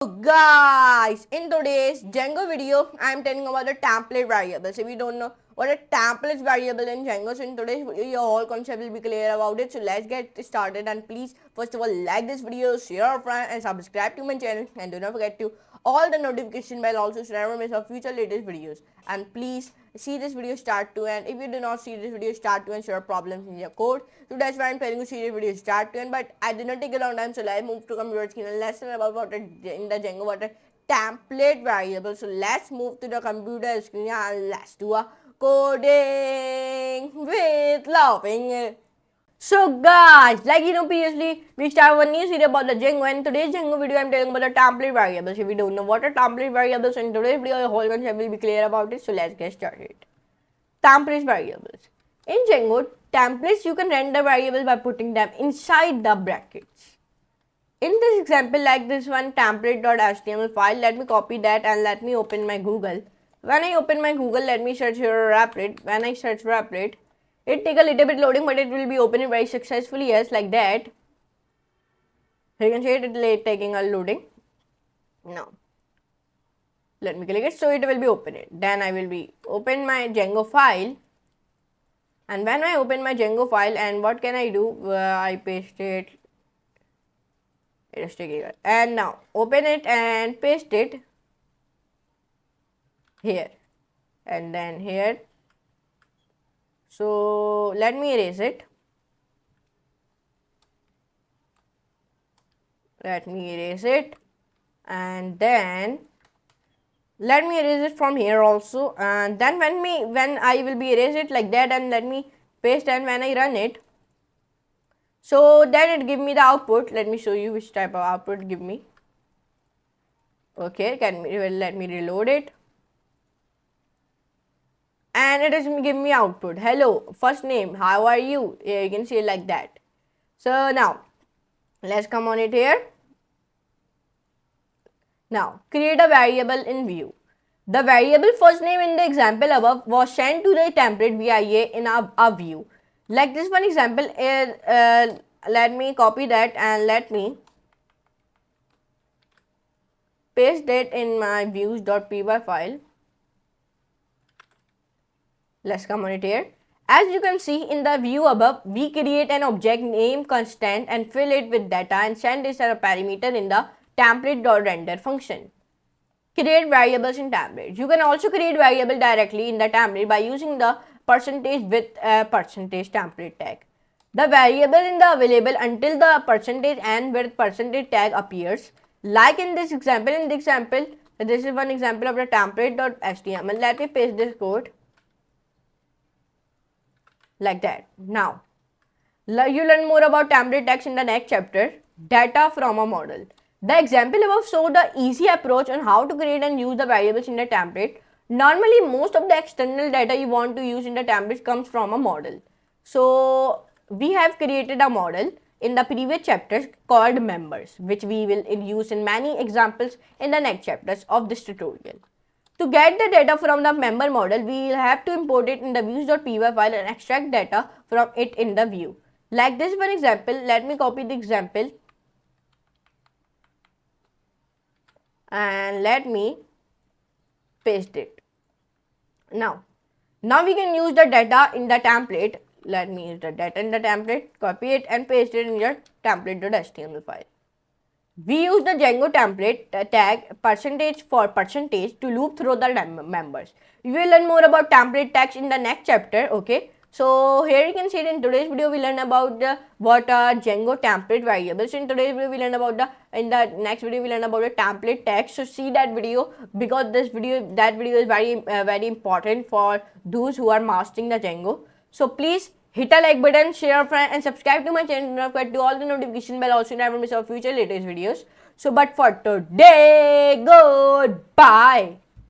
Guys, in today's Django video, I am telling about the template variables. If you don't know what a template variable in Django, so in today's video, your whole concept will be clear about it. So let's get started, and please, first of all, like this video, share, friend, and subscribe to my channel, and do not forget to all the notification bell also so never miss our future latest videos. And please see this video start to end. If you do not see this video start to end, sure problems in your code. So that's why I'm telling you see this video start to end. But I did not take a long time, so let's move to computer screen and let's learn about what in the Django what a template variable. So let's move to the computer screen and let's do a coding with laughing. So guys, like previously we started one new series about the Django, and today's Django video I'm telling about the template variables. If you don't know what are template variables, in today's video the whole concept will be clear about it. So let's get started. Template variables. In Django, templates you can render variables by putting them inside the brackets. In this example, like this one template.html file, let me copy that and let me open my Google. When I open my Google, let me search here Rapid. When I search Rapid, it take a little bit loading, but it will be opening very successfully. Yes, like that. You can see it taking a loading. Now, let me click it, so it will be opening. Then I will be open my Django file. And when I open my Django file, and what can I do? I paste it. It is taking it. And now open it and paste it here, and then here. So let me erase it. Let me erase it, and then let me erase it from here also. And then when I will be erase it like that, and let me paste, and when I run it, so then it give me the output. Let me show you which type of output give me. Okay, let me reload it. And it is giving me output. Hello, first name, how are you? Yeah, you can see it like that. So now, let's come on it here. Now, create a variable in view. The variable first name in the example above was sent to the template via in a view. Like this one example is, let me copy that and let me paste that in my views.py file. Let's come on it here. As you can see in the view above, we create an object name constant and fill it with data and send this as a parameter in the template.render function. Create variables in template. You can also create variable directly in the template by using the percentage with a percentage template tag. The variable in the available until the percentage and with percentage tag appears. Like in this example, this is one example of the template.html. Let me paste this code like that. Now, you learn more about template tags in the next chapter. Data from a model. The example above showed the easy approach on how to create and use the variables in the template. Normally, most of the external data you want to use in the template comes from a model. So, we have created a model in the previous chapters called members, which we will use in many examples in the next chapters of this tutorial. To get the data from the member model, we will have to import it in the views.py file and extract data from it in the view. Like this one example, let me copy the example and let me paste it. Now we can use the data in the template. Let me use the data in the template, copy it and paste it in your template.html file. We use the Django template tag percentage for percentage to loop through the members. We will learn more about template tags in the next chapter. Okay. So here you can see it in today's video we learn about what are Django template variables. In today's video we learn about in the next video we learn about the template tags. So see that video because that video is very important for those who are mastering the Django. So please hit a like button, share, friend, and subscribe to my channel. Don't forget to all the notification bell also never miss our future latest videos. So but for today, goodbye.